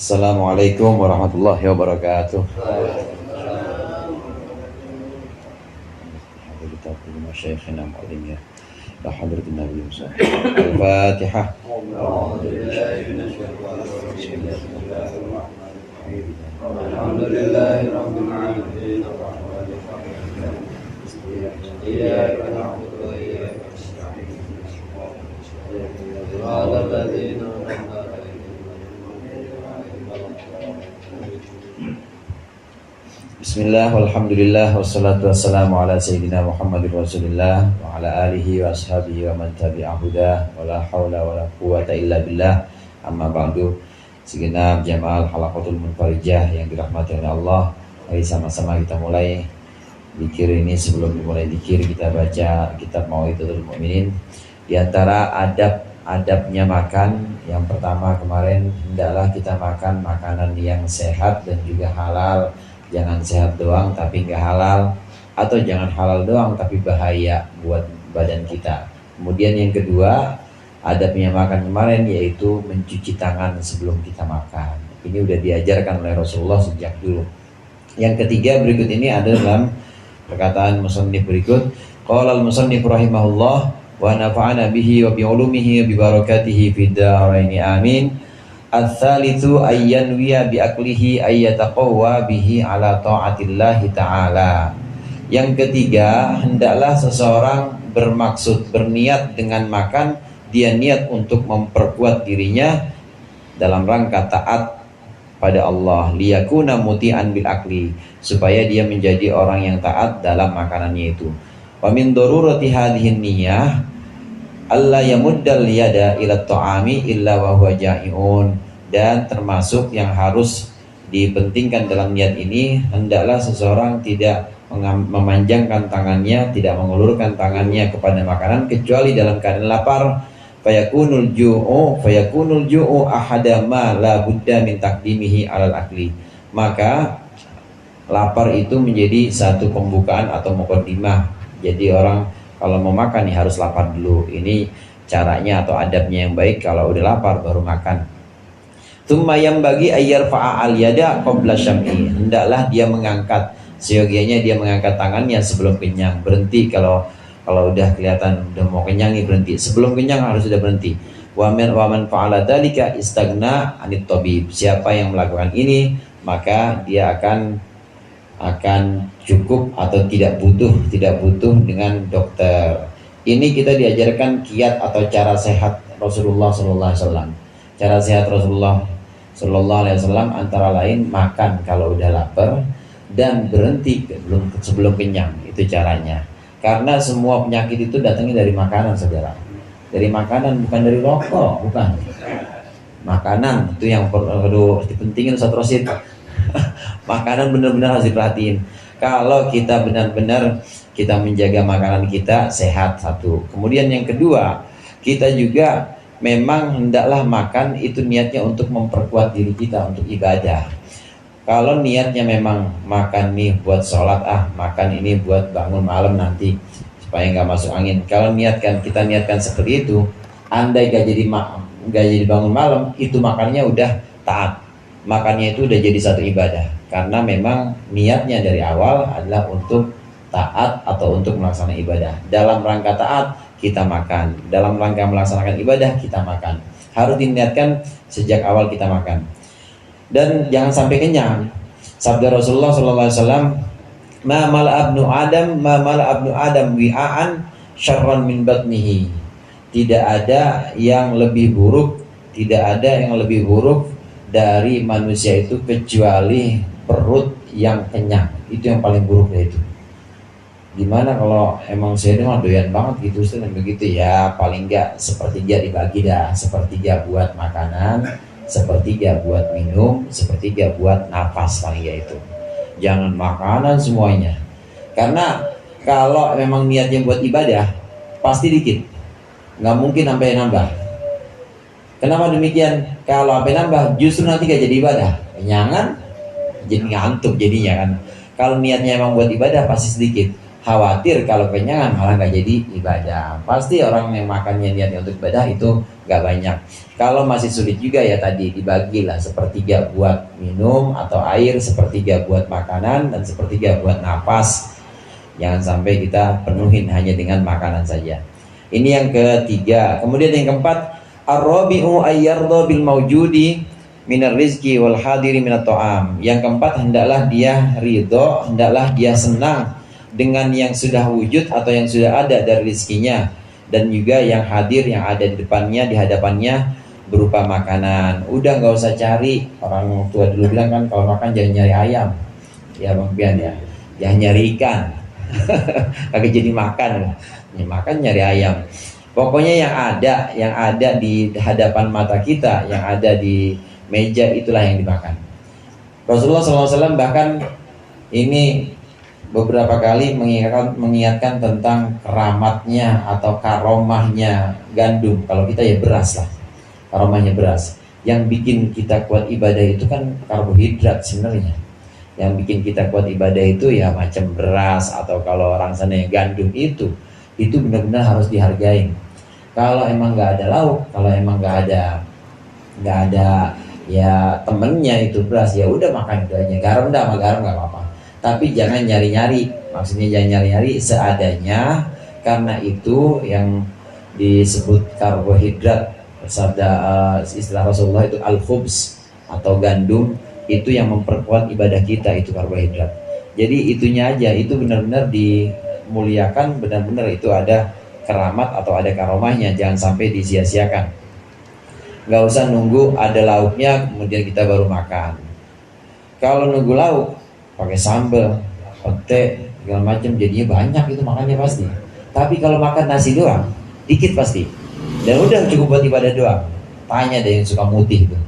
Assalamualaikum warahmatullahi wabarakatuh. Al-Fatihah. Bismillah, walhamdulillah, wassalatu wassalamu ala sayyidina Muhammadir Rasulillah wa ala alihi wa ashabihi wa man tabi'ahudah wa la hawla wa la quwata illa billah. Amma ba'du. Segenap jamaah halaqatul munfarijah yang dirahmati oleh Allah, mari sama-sama kita mulai zikir ini. Sebelum dimulai zikir, kita baca kitab Mau'izatul Mu'minin. Di antara adabnya makan, yang pertama kemarin, hendaklah kita makan makanan yang sehat dan juga halal. Jangan sehat doang tapi nggak halal, atau jangan halal doang tapi bahaya buat badan kita. Kemudian yang kedua, adabnya makan kemarin yaitu mencuci tangan sebelum kita makan. Ini udah diajarkan oleh Rasulullah sejak dulu. Yang ketiga berikut ini ada dalam perkataan musannif berikut. Qala al-musannif rahimahullah wa nafa'ana bihi wa bi ulumihi wa bi barakatihi fid dharaini amin. Ats-tsalitsu ayyanwiya bi aklihi ayyataqawwa bihi ala taatillahi ta'ala. Yang ketiga, hendaklah seseorang berniat dengan makan, dia niat untuk memperkuat dirinya dalam rangka taat pada Allah, liyakuna muti'an bil akli, supaya dia menjadi orang yang taat dalam makanannya itu. Wa min darurati hadhihi niyyah Allah yamuddal yada ila ta'ami illa wa huwa ja'iun. Dan termasuk yang harus dipentingkan dalam niat ini, hendaklah seseorang tidak memanjangkan tangannya, tidak mengulurkan tangannya kepada makanan kecuali dalam keadaan lapar. Fayakunul ju'u ahada ma la budda min taqdimihi alal akli. Maka lapar itu menjadi satu pembukaan atau muqaddimah. Jadi orang kalau mau makan nih harus lapar dulu. Ini caranya atau adabnya yang baik, kalau udah lapar baru makan. Tsumma yambagi ayyarfa'a al-yada qabla syam'i. Hendaklah dia mengangkat, seyogianya dia mengangkat tangannya sebelum kenyang. Berhenti kalau udah kelihatan udah mau kenyang nih, berhenti. Sebelum kenyang harus sudah berhenti. Wa man fa'ala dzalika istagna 'anit tabib. Siapa yang melakukan ini, maka dia akan cukup atau tidak butuh dengan dokter. Ini kita diajarkan kiat atau cara sehat Rasulullah sallallahu alaihi wasallam. Cara sehat Rasulullah sallallahu alaihi wasallam antara lain makan kalau udah lapar dan berhenti sebelum kenyang. Itu caranya. Karena semua penyakit itu datangnya dari makanan, saudara. Dari makanan, bukan dari rokok, bukan. Makanan itu yang perlu dipentingin, Ustaz Rosid. Makanan benar-benar harus diperhatiin. Kalau kita benar-benar kita menjaga makanan kita sehat, satu. Kemudian yang kedua, kita juga memang hendaklah makan itu niatnya untuk memperkuat diri kita untuk ibadah. Kalau niatnya memang makan nih buat sholat, makan ini buat bangun malam nanti supaya nggak masuk angin. Kalau kita niatkan seperti itu, andai gak jadi bangun malam, itu makannya udah taat. Makannya itu udah jadi satu ibadah. Karena memang niatnya dari awal adalah untuk taat atau untuk melaksanakan ibadah. Dalam rangka taat kita makan, dalam rangka melaksanakan ibadah kita makan. Harus diniatkan sejak awal kita makan. Dan jangan sampai kenyang. Sabda Rasulullah sallallahu alaihi wasallam, "Ma mala abnu Adam wi'an syarran min batnihi." Tidak ada yang lebih buruk dari manusia itu kecuali perut yang kenyang. Itu yang paling buruk itu. Gimana kalau emang saya mah doyan banget gitu, Ustaz, begitu ya, paling enggak sepertiga dibagi dah, sepertiga buat makanan, sepertiga buat minum, sepertiga buat nafas, paling ya itu. Jangan makanan semuanya. Karena kalau memang niatnya buat ibadah, pasti dikit. Nggak mungkin sampai nambah. Kenapa demikian? Kalau sampai nambah, justru nanti gak jadi ibadah. Kenyangan, jadi ngantuk jadinya kan. Kalau niatnya emang buat ibadah, pasti sedikit. khawatir kalau kenyangan malah nggak jadi ibadah. Pasti orang yang makannya niatnya untuk ibadah itu nggak banyak. Kalau masih sulit juga ya tadi dibagilah, sepertiga buat minum atau air, sepertiga buat makanan, dan sepertiga buat napas. Jangan sampai kita penuhin hanya dengan makanan saja. Ini yang ketiga. Kemudian yang keempat, ar-rabi'u ayyardha bil mawjudi minar rizki wal hadiri minat ta'am. Yang keempat, hendaklah dia ridho, hendaklah dia senang dengan yang sudah wujud atau yang sudah ada dari rizkinya, dan juga yang hadir, yang ada di depannya, di hadapannya, berupa makanan. Udah nggak usah cari, orang tua dulu bilang kan kalau makan jangan nyari ayam ya Bang Pian ya, jangan nyari ikan kagak jadi makan ya, makan nyari ayam. Pokoknya yang ada di hadapan mata kita, yang ada di meja, itulah yang dimakan. Rasulullah SAW bahkan ini beberapa kali mengingatkan tentang keramatnya atau karomahnya gandum. Kalau kita ya beras lah, karomahnya beras. Yang bikin kita kuat ibadah itu kan karbohidrat sebenarnya. Yang bikin kita kuat ibadah itu ya macam beras, atau kalau orang sana yang gandum itu benar-benar harus dihargain. Kalau emang nggak ada lauk, kalau emang nggak ada ya temennya itu beras, ya udah makan itu aja. Garam dah, sama garam nggak apa-apa. Tapi jangan nyari-nyari, maksudnya jangan nyari-nyari, seadanya, karena itu yang disebut karbohidrat. Istilah Rasulullah itu al-khubz atau gandum, itu yang memperkuat ibadah kita, itu karbohidrat. Jadi itunya aja, itu benar-benar dimuliakan, benar-benar itu ada keramat atau ada karomahnya, jangan sampai disia-siakan. Gak usah nunggu ada lauknya kemudian kita baru makan. Kalau nunggu lauk pakai sambal, pete, segala macam, jadinya banyak itu makannya pasti. Tapi kalau makan nasi doang, dikit pasti. Dan udah cukup buat ibadah doang. Tanya deh yang suka mutih itu.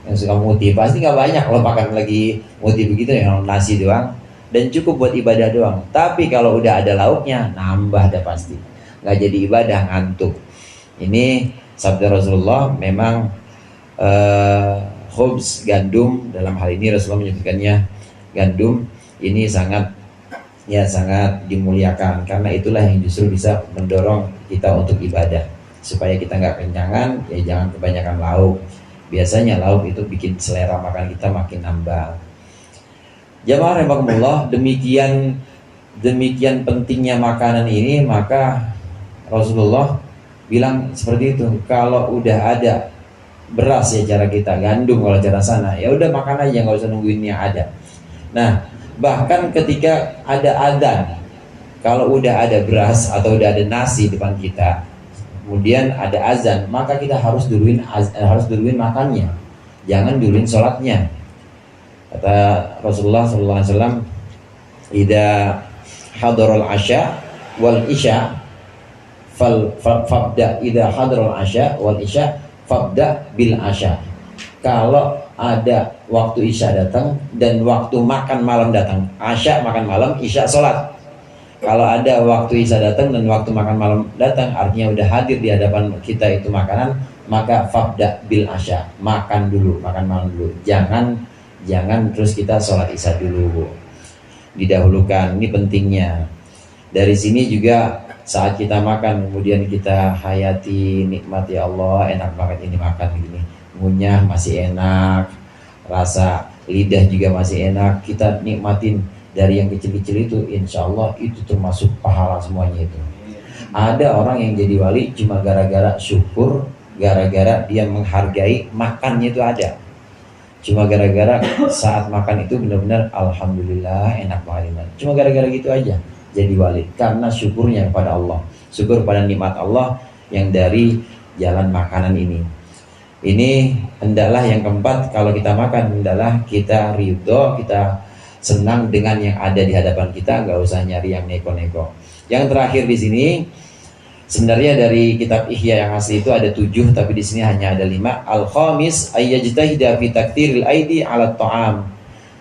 Yang suka mutih pasti nggak banyak kalau makan lagi mutih begitu, yang nasi doang. Dan cukup buat ibadah doang. Tapi kalau udah ada lauknya, nambah dah pasti. Nggak jadi ibadah, ngantuk. Ini sabda Rasulullah, memang khubz, gandum, dalam hal ini Rasulullah menyebutkannya gandum, ini sangat dimuliakan, karena itulah yang justru bisa mendorong kita untuk ibadah. Supaya kita nggak kenyangan, ya jangan kebanyakan lauk. Biasanya lauk itu bikin selera makan kita makin nambah. Jamaah rahimakumullah, demikian pentingnya makanan ini, maka Rasulullah bilang seperti itu. Kalau udah ada beras ya cara kita, gandum kalau cara sana, ya udah makan aja, nggak usah nungguin yang ada. Nah, bahkan ketika ada adzan, kalau udah ada beras atau udah ada nasi depan kita, kemudian ada azan, maka kita harus duluin makannya, jangan duluin sholatnya. Kata Rasulullah SAW, "Idza hadaral asya wal isya fabda idza hadaral asya wal isya fabda bil asya." Kalau ada waktu isya datang dan waktu makan malam datang, asya makan malam, isya sholat. Kalau ada waktu isya datang dan waktu makan malam datang, artinya udah hadir di hadapan kita itu makanan, maka fabda bil asya, makan malam dulu. Jangan terus kita sholat isya dulu, didahulukan. Ini pentingnya. Dari sini juga saat kita makan, kemudian kita hayati, nikmati Allah, enak banget ini makan gini, ngunyah masih enak, rasa lidah juga masih enak, kita nikmatin. Dari yang kecil-kecil itu, insya Allah itu termasuk pahala semuanya itu. Ada orang yang jadi wali cuma gara-gara syukur, gara-gara dia menghargai makannya itu ada. Cuma gara-gara saat makan itu benar-benar alhamdulillah enak banget. Cuma gara-gara gitu aja jadi wali, karena syukurnya kepada Allah, syukur pada nikmat Allah yang dari jalan makanan ini. Ini hendaklah yang keempat, kalau kita makan hendaklah kita ridho, kita senang dengan yang ada di hadapan kita, nggak usah nyari yang neko-neko. Yang terakhir di sini, sebenarnya dari kitab Ihya yang asli itu ada 7, tapi di sini hanya ada 5. Al-khamis ayyajtahida fi takthiril aidi 'ala ta'am.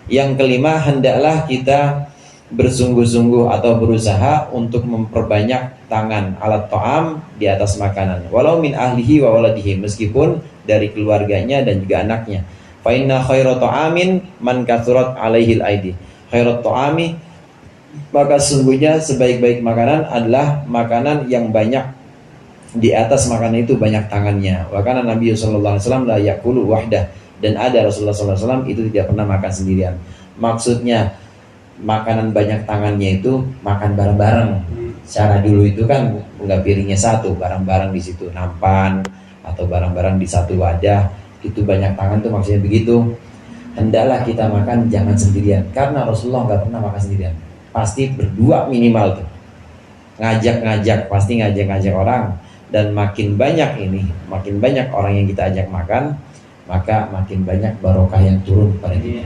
Yang kelima, hendaklah kita bersungguh-sungguh atau berusaha untuk memperbanyak tangan alat ta'am, di atas makanan, walau min ahlihi wa waladihi, meskipun dari keluarganya dan juga anaknya. Fa inna khairat ta'amin man kathurat alaihil aidi. Khairat ta'ami, Maka sesungguhnya sebaik-baik makanan adalah makanan yang banyak, di atas makanan itu banyak tangannya. Wa kana Nabi sallallahu alaihi wasallam la yaqulu wahdah, dan ada Rasulullah sallallahu alaihi wasallam itu tidak pernah makan sendirian. Maksudnya makanan banyak tangannya itu makan bareng-bareng. Cara dulu itu kan nggak piringnya satu, bareng-bareng di situ, nampan atau bareng-bareng di satu wadah, itu banyak tangan tuh maksudnya begitu. Hendaklah kita makan jangan sendirian, karena Rasulullah nggak pernah makan sendirian, pasti berdua minimal tuh, ngajak-ngajak, pasti ngajak-ngajak orang. Dan makin banyak orang yang kita ajak makan, maka makin banyak barokah yang turun pada kita.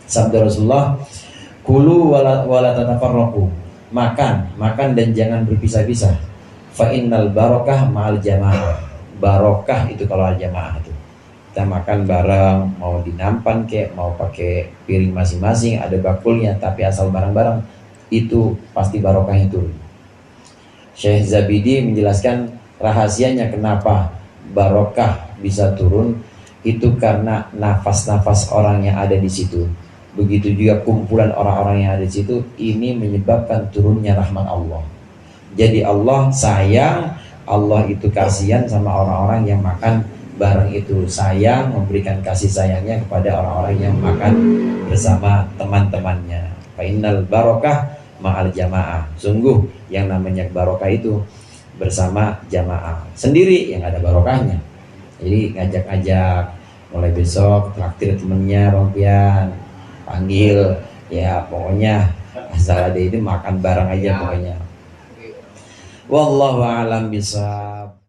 Sabda Rasulullah, kulu wala tatafarraqu, makan dan jangan berpisah-pisah. Fa innal barokah ma'al jamaah, barokah itu kalau al jamaah itu. Kita makan bareng, mau dinampan kek, mau pakai piring masing-masing, ada bakulnya, tapi asal bareng-bareng, itu pasti barokahnya turun. Syekh Zabidi menjelaskan rahasianya kenapa barokah bisa turun, itu karena nafas-nafas orang yang ada di situ. Begitu juga kumpulan orang-orang yang ada di situ, ini menyebabkan turunnya rahmat Allah. Jadi Allah sayang, Allah itu kasihan sama orang-orang yang makan bareng itu, sayang memberikan kasih sayangnya kepada orang-orang yang makan bersama teman-temannya. Fa innal barokah ma'al jamaah, sungguh yang namanya barokah itu bersama jamaah. Sendiri yang ada barokahnya. Jadi ngajak-ngajak, mulai besok traktir temennya Bang Pian, panggil ya, pokoknya asal ada ini makan bareng aja pokoknya. Wallahu a'lam bishawab.